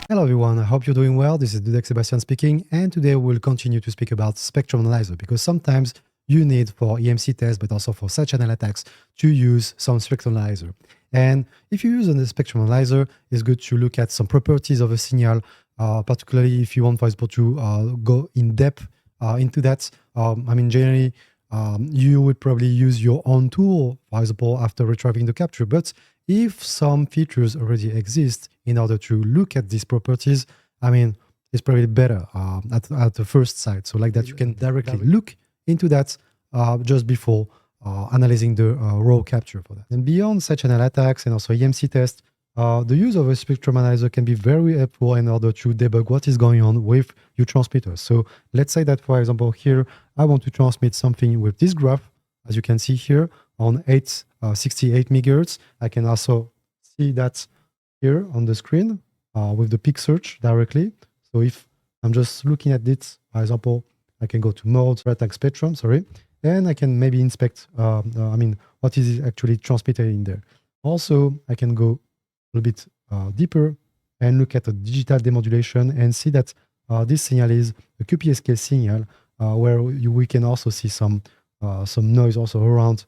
Hello everyone, I hope you're doing well. This is Dudek Sebastian speaking, and today we'll continue to speak about spectrum analyzer because sometimes you need for EMC tests, but also for side channel attacks to use some spectrum analyzer. And if you use a spectrum analyzer, it's good to look at some properties of a signal, particularly if you want, for example, to go in depth into that. Generally, you would probably use your own tool, for example, after retrieving the capture. But if some features already exist in order to look at these properties, it's probably better at the first sight. So like that, you can directly look into that just before analyzing the raw capture for that. And beyond side channel attacks and also EMC tests, the use of a spectrum analyzer can be very helpful in order to debug what is going on with your transmitter. So let's say that, for example, here, I want to transmit something with this graph, as you can see here, on 68 megahertz. I can also see that here on the screen with the peak search directly. So if I'm just looking at this, for example, I can go to mode, attack spectrum, and I can maybe inspect what is actually transmitted in there. Also, I can go a little bit deeper and look at the digital demodulation and see that this signal is a QPSK signal where we can also see some noise also around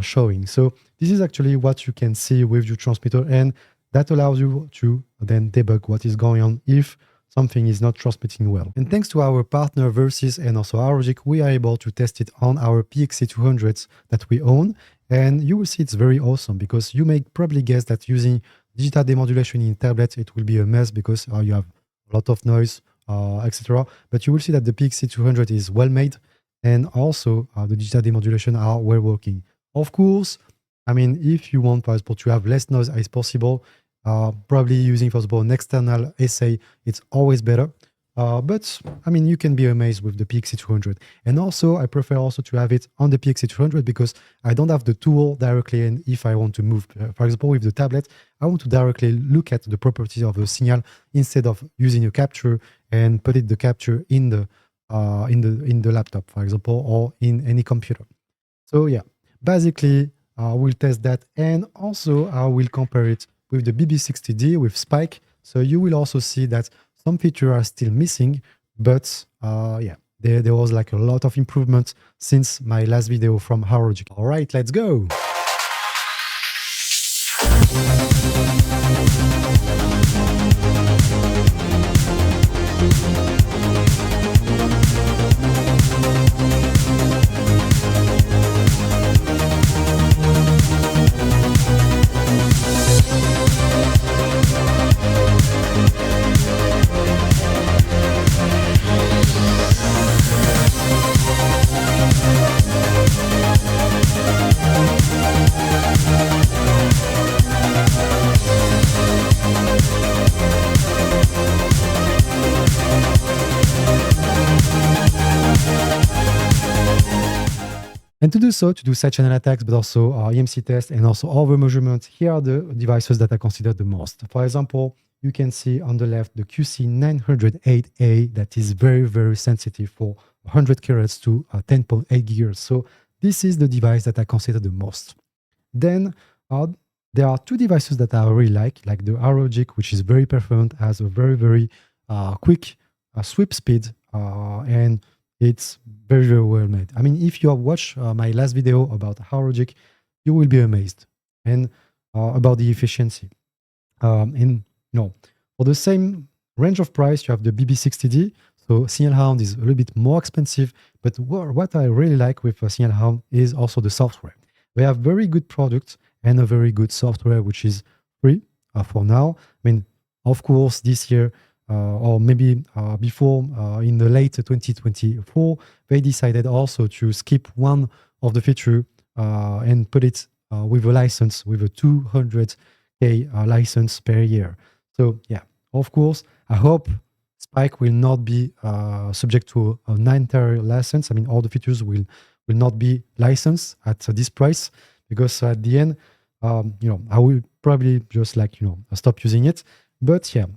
showing. So this is actually what you can see with your transmitter, and that allows you to then debug what is going on if something is not transmitting well. And thanks to our partner Versys and also HAROGIC, we are able to test it on our PXC200s that we own. And you will see it's very awesome because you may probably guess that using digital demodulation in tablets, it will be a mess because you have a lot of noise, etc. But you will see that the PXC200 is well made, and also the digital demodulation are well working. Of course, if you want, for example, to have less noise as possible, probably using, for example, an external SA, it's always better. But you can be amazed with the PXC200. And also, I prefer also to have it on the PXC200 because I don't have the tool directly. And if I want to move, for example, with the tablet, I want to directly look at the properties of the signal instead of using a capture and put the capture in the laptop, for example, or in any computer. So yeah, basically, we'll test that, and also I will compare it with the BB60D with Spike. So you will also see that some features are still missing, but there was like a lot of improvement since my last video from HAROGIC. All right, let's go. And to do so, to do side channel attacks, but also EMC tests and also other measurements, here are the devices that I consider the most. For example, you can see on the left the QC908A that is very, very sensitive for 100 kHz to 10.8 GHz. So this is the device that I consider the most. Then there are two devices that I really like the HAROGIC, which is very performant, has a very, very quick sweep speed, and it's very, very well made. If you have watched my last video about HAROGIC, you will be amazed and about the efficiency. For the same range of price, you have the BB60D. So Signal Hound is a little bit more expensive, but what I really like with Signal Hound is also the software. They have very good products and a very good software, which is free for now. Of course, this year, or maybe before, in the late 2024, they decided also to skip one of the feature and put it with a license, with a 200K license per year. So yeah, of course, I hope Spike will not be subject to an entire license. All the features will not be licensed at this price, because at the end, I will probably just stop using it. But yeah,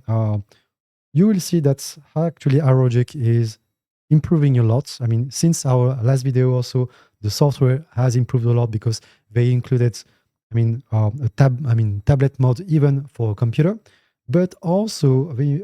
you will see that actually HAROGIC is improving a lot. Since our last video also, the software has improved a lot because they included, tablet mode even for a computer. but also we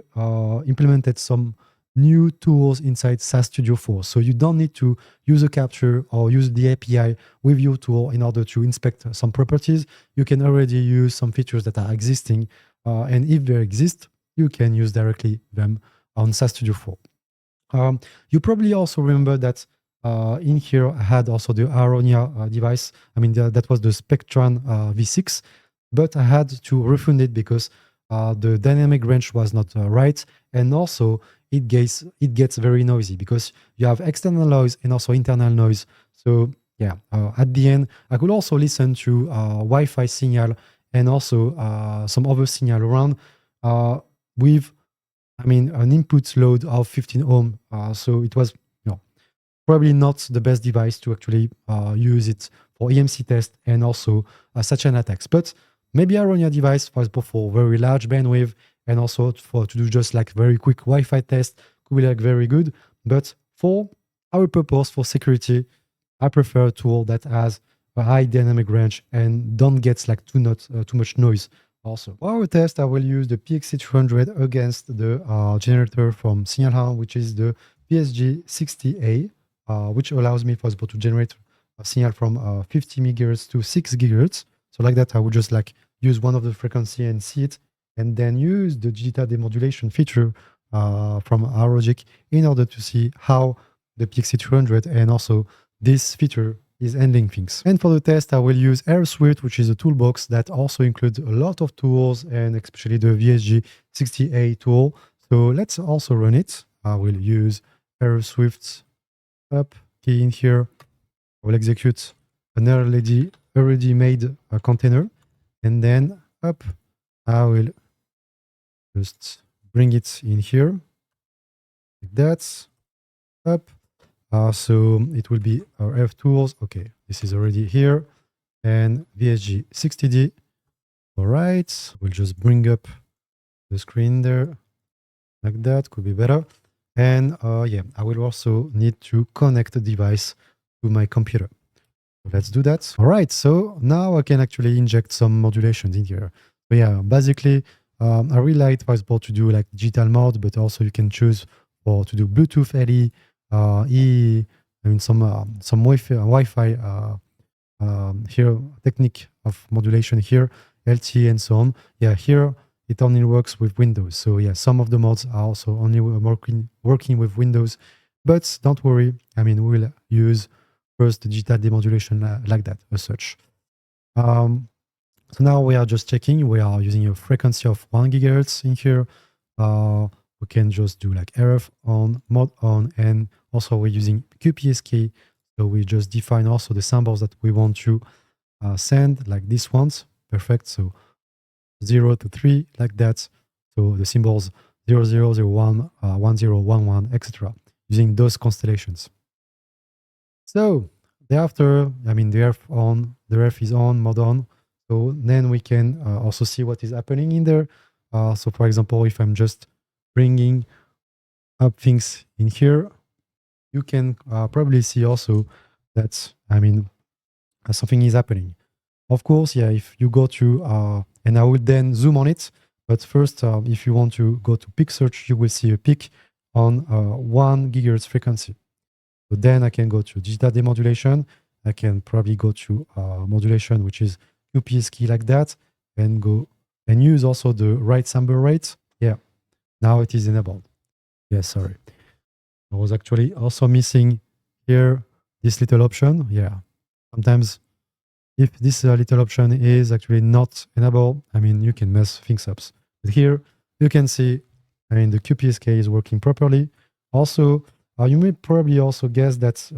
implemented some new tools inside SAS Studio 4. So you don't need to use a capture or use the API with your tool in order to inspect some properties. You can already use some features that are existing. And if they exist, you can use directly them on SAS Studio 4. You probably also remember that in here I had also the Aronia device. I mean, that was the Spectrum V6, but I had to refund it because the dynamic range was not right, and also it gets very noisy because you have external noise and also internal noise. So yeah, at the end, I could also listen to Wi-Fi signal and also some other signal around with, I mean, an input load of 15 ohm. So it was, probably not the best device to actually use it for EMC test and also such an attacks. But maybe Aronia device for very large bandwidth and also to do just like very quick Wi-Fi test could be like very good. But for our purpose, for security, I prefer a tool that has a high dynamic range and don't get like too much noise. Also, for our test, I will use the PXC300 against the generator from Signal, which is the PSG60A. Which allows me, for example, to generate a signal from 50 megahertz to 6 gigahertz. So like that, I would just like use one of the frequency and see it, and then use the digital demodulation feature from HAROGIC in order to see how the PXC200 and also this feature is handling things. And for the test, I will use AirSwift, which is a toolbox that also includes a lot of tools and especially the VSG60A tool. So let's also run it. I will use AirSwift up key in here. I will execute an already made container, and then up I will just bring it in here like that. Up so it will be our F tools. Okay, this is already here, and VSG 60D. All right, we'll just bring up the screen there like that. Could be better. And yeah, I will also need to connect the device to my computer. So let's do that. All right, so now I can actually inject some modulations in here. So yeah, basically, I really like, for example, to do like digital mode, but also you can choose to do Bluetooth LE, EE, I mean some Wi-Fi here, technique of modulation here, LTE and so on. Yeah, here it only works with Windows. So yeah, some of the mods are also only working with Windows, but don't worry. I mean, we'll use first digital demodulation like that as such. So now we are just checking. We are using a frequency of 1 gigahertz in here. We can just do like RF on, mod on, and also we're using QPSK. So we just define also the symbols that we want to send, like these ones. Perfect. So 0 to 3 like that. So the symbols 0, 0, 0, 1, 1, 0, 1, 1, etc. using those constellations. So thereafter, I mean, the ref is on, mod on. So then we can also see what is happening in there. So for example, if I'm just bringing up things in here, you can probably see also that, I mean, something is happening. Of course, yeah, if you go to, and I will then zoom on it, but first, if you want to go to peak search, you will see a peak on 1 gigahertz frequency. So then I can go to digital demodulation. I can probably go to modulation, which is QPSK like that, and go and use also the right sample rate. Yeah, now it is enabled. Yeah, sorry. I was actually also missing here this little option. Yeah, sometimes if this little option is actually not enabled, I mean, you can mess things up. But here you can see, I mean, the QPSK is working properly. Also, you may probably also guess that,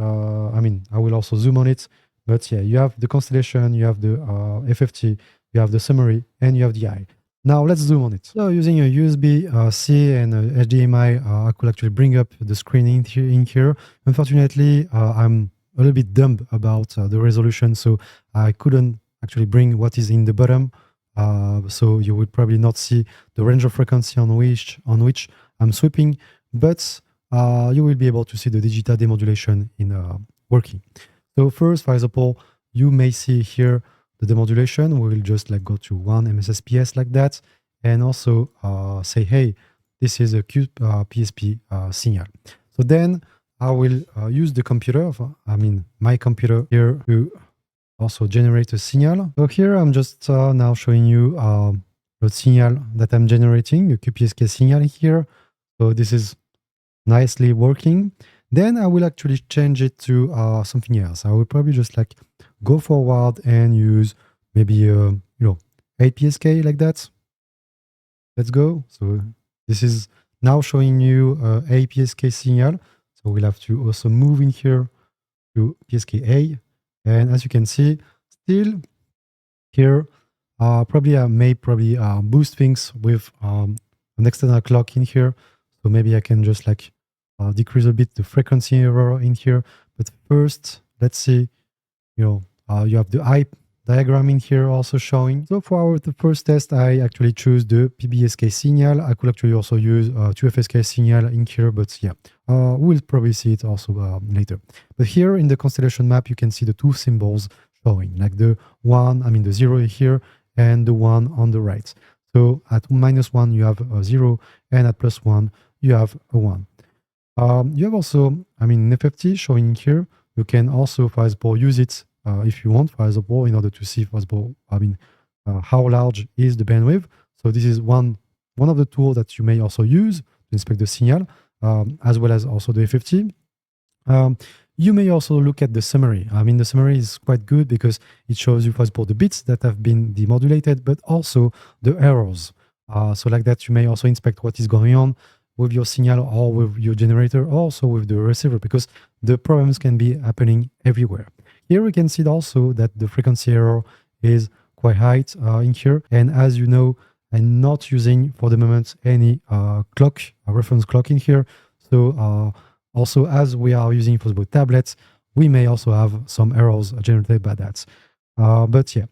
I mean, I will also zoom on it, but yeah, you have the constellation, you have the FFT, you have the summary, and you have the eye. Now let's zoom on it. So using a USB-C and a HDMI, I could actually bring up the screen in here. Unfortunately, I'm a little bit dumb about the resolution, so I couldn't actually bring what is in the bottom. So you would probably not see the range of frequency on which I'm sweeping, but you will be able to see the digital demodulation in working. So first, for example, you may see here the demodulation. We will just like go to one MSSPS like that, and also say, hey, this is a QPSP signal. So then I will use the computer, my computer here, to also generate a signal. So here I'm just now showing you the signal that I'm generating, the QPSK signal here. So this is nicely working. Then I will actually change it to something else. I will probably just like go forward and use maybe 8 PSK like that. Let's go. So this is now showing you a PSK signal. So we'll have to also move in here to PSK-A. And as you can see, still here, probably I may boost things with an external clock in here. So maybe I can just like decrease a bit the frequency error in here. But first, let's see, you have the I diagram in here also showing. So for the first test, I actually choose the PBSK signal. I could actually also use 2FSK signal in here, but yeah, we'll probably see it also later. But here in the constellation map, you can see the two symbols showing, like the the 0 here and the 1 on the right. So at -1, you have a 0, and at +1, you have a 1. You have also, an FFT showing here. You can also, for example, use it if you want, for example, in order to see, for example, how large is the bandwidth. So this is one of the tools that you may also use to inspect the signal, as well as also the FFT. You may also look at the summary. The summary is quite good because it shows you, for example, the bits that have been demodulated, but also the errors. So like that, you may also inspect what is going on with your signal or with your generator, also with the receiver, because the problems can be happening everywhere. Here we can see also that the frequency error is quite high in here. And as you know, I'm not using for the moment any reference clock in here. So also, as we are using, for example, tablets, we may also have some errors generated by that. But yeah,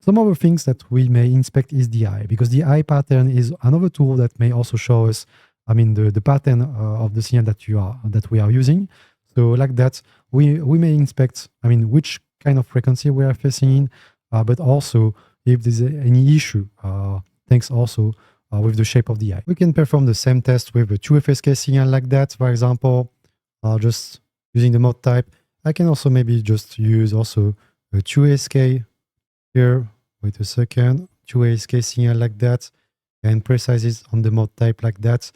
some other things that we may inspect is the eye, because the eye pattern is another tool that may also show us, the pattern of the signal that we are using. So like that, we may inspect, which kind of frequency we are facing in, but also if there's any issue, thanks also with the shape of the eye. We can perform the same test with a 2FSK signal like that, for example, just using the mode type. I can also maybe just use also a 2SK here. Wait a second, 2ASK signal like that, and precise it on the mode type like that.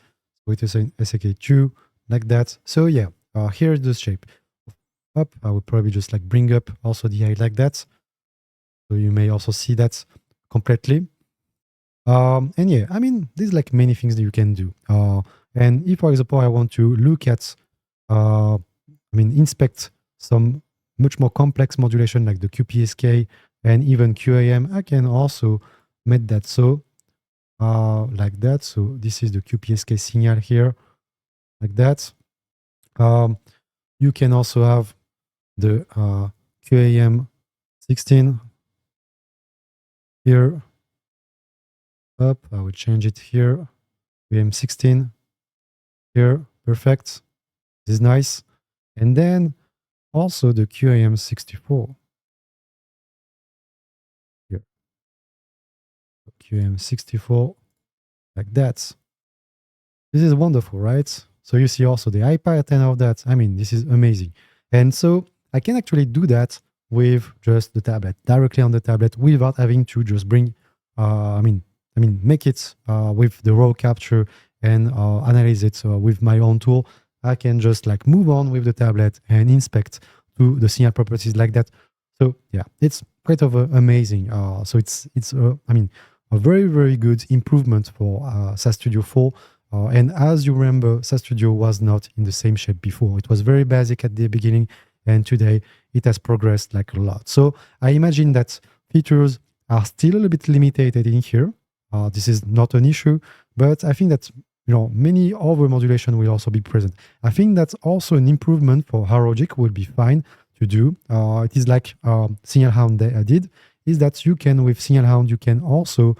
Wait a second, SK2 like that. So yeah, here's the shape. Up, I would probably just like bring up also the eye like that. So you may also see that completely. And yeah, there's like many things that you can do. And if, for example, I want to look at, inspect some much more complex modulation like the QPSK and even QAM, I can also make that so like that. So this is the QPSK signal here, like that. You can also have the QAM 16 here. Up, I will change it here. QAM 16 here, perfect. This is nice. And then also the QAM 64. Here. QAM 64, like that. This is wonderful, right? So you see also the eye pattern of that. This is amazing. And so I can actually do that with just the tablet, directly on the tablet, without having to just bring, make it with the raw capture and analyze it with my own tool. I can just like move on with the tablet and inspect to the signal properties like that. So yeah, it's quite of amazing. So it's a very, very good improvement for SAS Studio 4. And as you remember, SAS Studio was not in the same shape before. It was very basic at the beginning, and today it has progressed like a lot. So I imagine that features are still a little bit limited in here. This is not an issue, but I think that many other modulation will also be present. I think that's also an improvement for HAROGIC would be fine to do. It is like Signal Hound did, is that you can, with Signal Hound, you can also,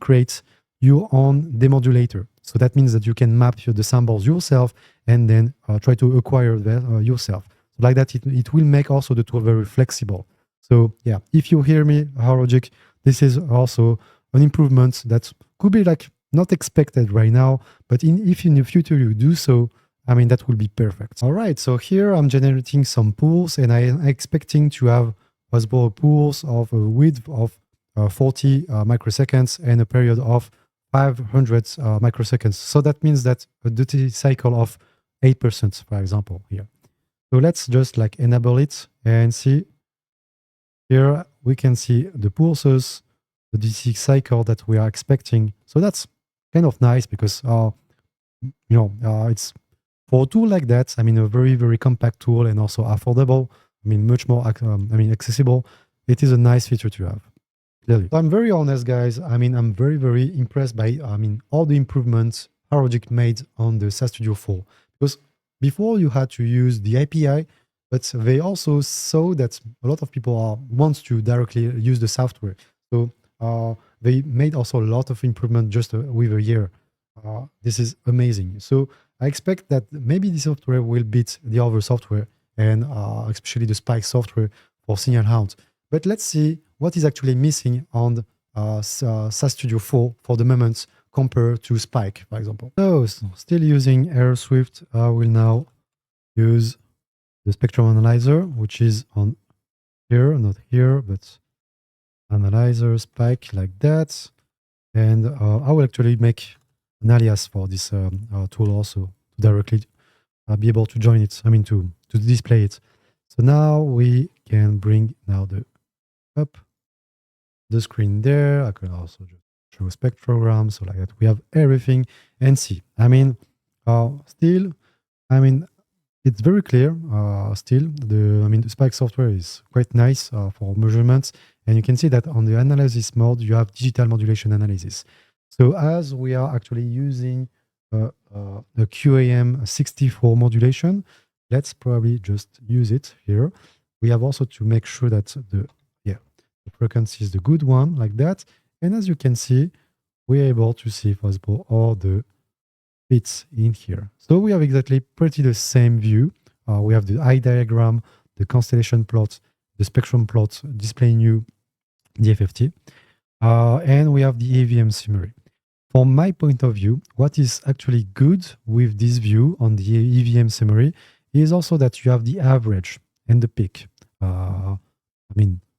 create your own demodulator. So that means that you can map the samples yourself and then try to acquire that yourself. So like that, it will make also the tool very flexible. So yeah, if you hear me, HAROGIC, this is also an improvement that could be like not expected right now, but if in the future you do so, I mean, that will be perfect. All right, so here I'm generating some pools, and I'm expecting to have possible pools of a width of 40 microseconds and a period of 500 microseconds. So that means that a duty cycle of 8%, for example, here. So let's just like enable it and see. Here we can see the pulses, the duty cycle that we are expecting. So that's kind of nice because, it's for a tool like that, I mean, a very, very compact tool and also affordable, I mean, much more, accessible. It is a nice feature to have. Clearly. So I'm very honest, guys. I mean, I'm very, very impressed by, all the improvements HAROGIC made on the SAS Studio 4. Because before you had to use the API, but they also saw that a lot of people want to directly use the software. So they made also a lot of improvement just with a year. This is amazing. So I expect that maybe the software will beat the other software, and especially the Spike software for Signal Hound. But let's see what is actually missing on SAS Studio 4 for the moment compared to Spike, for example. So still using AirSwift, I will now use the spectrum analyzer, which is on here, not here, but analyzer Spike like that. And I will actually make an alias for this tool also to directly be able to join it, to display it. So now we can bring now up the screen there. I can also just show a spectrogram, so like that we have everything and see. Still, it's very clear. Still, the Spike software is quite nice for measurements, and you can see that on the analysis mode you have digital modulation analysis. So as we are actually using the QAM 64 modulation, let's probably just use it here. We have also to make sure that the frequency is the good one, like that. And as you can see, we're able to see, for example, all the bits in here. So we have exactly pretty the same view. We have the eye diagram, the constellation plot, the spectrum plot displaying you the FFT. And we have the AVM summary. From my point of view, what is actually good with this view on the EVM summary is also that you have the average and the peak,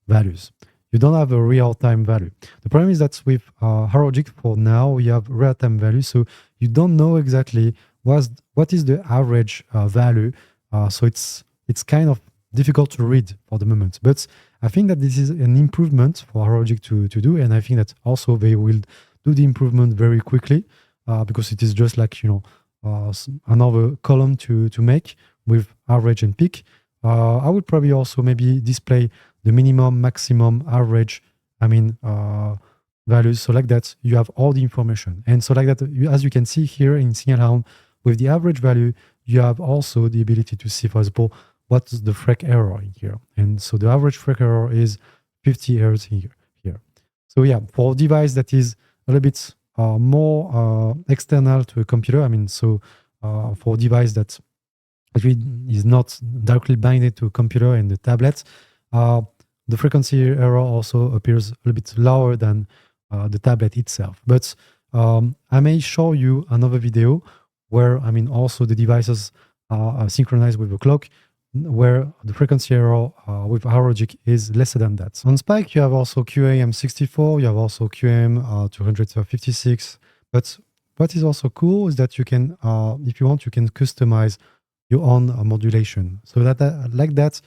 values. You don't have a real-time value. The problem is that with HAROGIC, for now, we have real-time value, so you don't know exactly what is the average value. So it's kind of difficult to read for the moment. But I think that this is an improvement for HAROGIC to do, and I think that also they will do the improvement very quickly because it is just like another column to make with average and peak. I would probably also maybe display the minimum, maximum, average, values. So like that, you have all the information. And so like that, as you can see here in Signal Hound, with the average value, you have also the ability to see, for example, what's the FREC error in here. And so the average FREC error is 50 errors here. So yeah, for a device that is a little bit more external to a computer, for a device that actually is not directly binded to a computer and the tablet, the frequency error also appears a little bit lower than the tablet itself. But I may show you another video where, also the devices are synchronized with the clock, where the frequency error with HAROGIC is lesser than that. On Spike, you have also QAM64, you have also QAM256. But what is also cool is that you can, if you want, you can customize your own modulation. So that like that,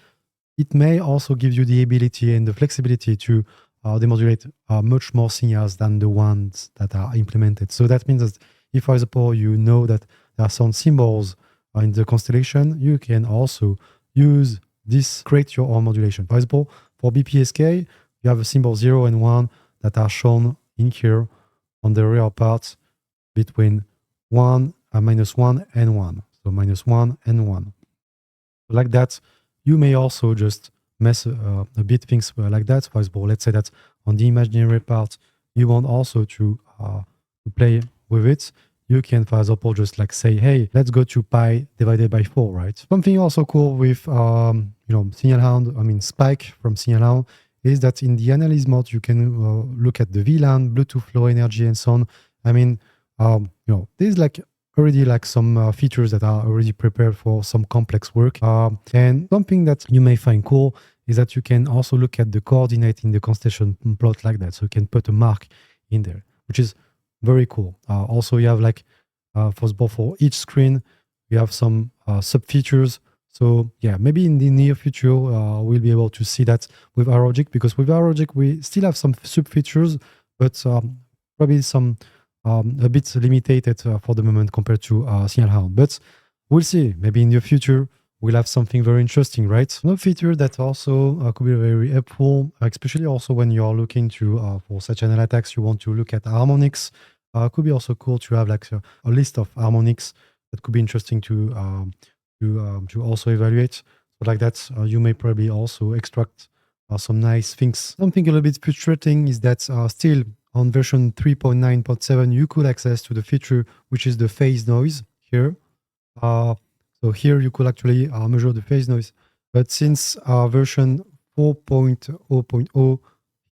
it may also give you the ability and the flexibility to demodulate much more signals than the ones that are implemented. So that means that if, for example, you know that there are some symbols in the constellation, you can also use this, create your own modulation. For example, for BPSK, you have a symbol 0 and 1 that are shown in here on the real part between -1 and 1. So -1 and 1. Like that, you may also just mess a bit things like that. For example, let's say that on the imaginary part, you want also to play with it. You can, for example, just like say, hey, let's go to pi divided by 4, right? Something also cool with, Signal Hound, Spike from Signal Hound, is that in the analyze mode, you can look at the VLAN, Bluetooth Low Energy, and so on. I mean, there's like already like some features that are already prepared for some complex work. And something that you may find cool is that you can also look at the coordinate in the constellation plot like that. So you can put a mark in there, which is very cool. Also, you have like for each screen, you have some sub features. So yeah, maybe in the near future, we'll be able to see that with HAROGIC, because with HAROGIC, we still have some sub features, but probably some a bit limited for the moment compared to Signal Hound. But we'll see. Maybe in the future, we'll have something very interesting, right? Another feature that also could be very helpful, especially also when you're looking to for such an attacks, you want to look at harmonics. Could be also cool to have like a list of harmonics that could be interesting to also evaluate. So like that, you may probably also extract some nice things. Something a little bit frustrating is that still on version 3.9.7, you could access to the feature, which is the phase noise here. So here you could actually measure the phase noise. But since version 4.0.0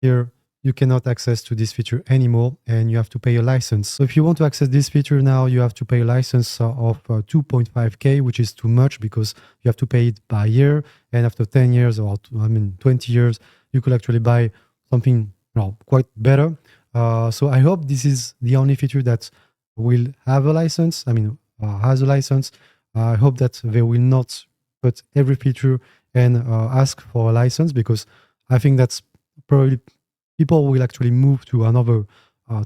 here, you cannot access to this feature anymore, and you have to pay a license. So if you want to access this feature now, you have to pay a license of 2.5K, which is too much because you have to pay it by year. And after 10 years or 20 years, you could actually buy something quite better. So I hope this is the only feature that will have a license. Has a license. I hope that they will not put every feature and ask for a license, because I think that's probably people will actually move to another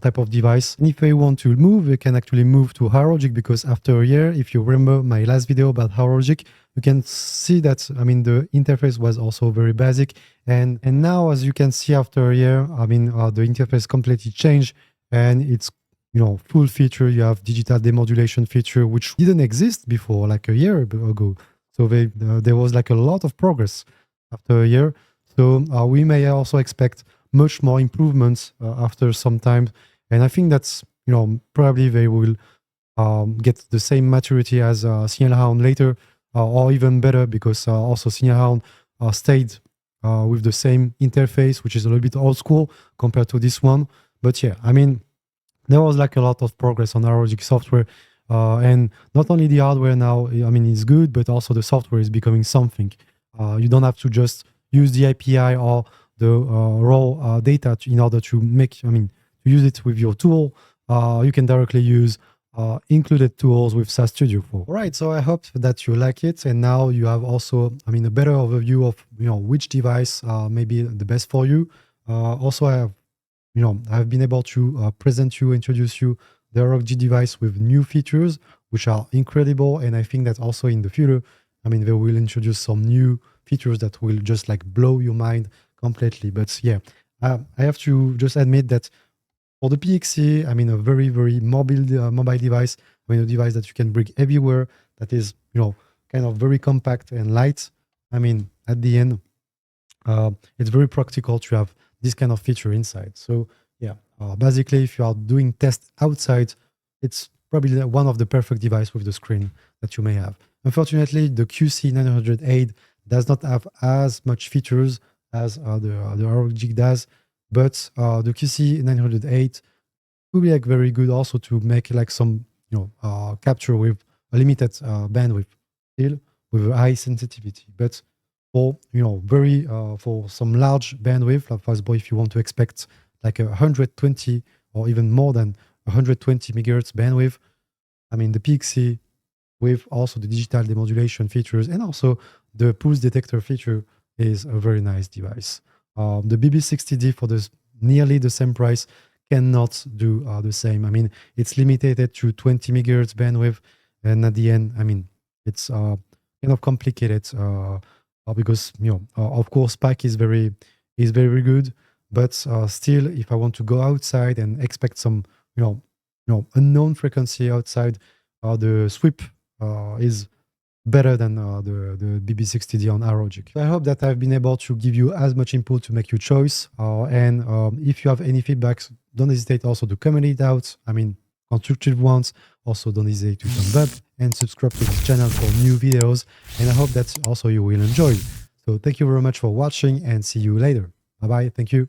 type of device. And if they want to move, they can actually move to HAROGIC, because after a year, if you remember my last video about HAROGIC, you can see that, the interface was also very basic. And now, as you can see after a year, the interface completely changed, and it's, full feature. You have digital demodulation feature, which didn't exist before, like a year ago. So there was like a lot of progress after a year. So we may also expect much more improvements after some time. And I think that's, probably they will get the same maturity as Signal Hound later, or even better, because also Signal Hound stayed with the same interface, which is a little bit old school compared to this one. But yeah, there was like a lot of progress on HAROGIC software. And not only the hardware now, is good, but also the software is becoming something. You don't have to just use the API or the raw data in order to make, to use it with your tool. You can directly use included tools with SAS Studio 4. All right, so I hope that you like it. And now you have also, a better overview of, which device may be the best for you. Also, I've been able to introduce you the HAROGIC device with new features, which are incredible. And I think that also in the future, they will introduce some new features that will just like blow your mind completely. But yeah, I have to just admit that for the PXE, a very, very mobile device, a device that you can bring everywhere, that is, kind of very compact and light. At the end, it's very practical to have this kind of feature inside. So yeah, basically, if you are doing tests outside, it's probably one of the perfect device with the screen that you may have. Unfortunately, the QC908 does not have as much features as the HAROGIC does, but the QC908 could be like very good also to make like some capture with a limited bandwidth, still with a high sensitivity. But for for some large bandwidth, like for example, if you want to expect like 120 or even more than 120 megahertz bandwidth, the PXE with also the digital demodulation features and also the pulse detector feature is a very nice device. The BB60D for nearly the same price cannot do the same. It's limited to 20 megahertz bandwidth, and at the end, it's kind of complicated because of course, spike is very good, but still, if I want to go outside and expect some unknown frequency outside, the sweep is better than the BB60D on HAROGIC. So I hope that I've been able to give you as much input to make your choice. And if you have any feedbacks, don't hesitate also to comment it out. Constructive ones. Also, don't hesitate to thumb up and subscribe to this channel for new videos. And I hope that also you will enjoy. So thank you very much for watching and see you later. Bye-bye. Thank you.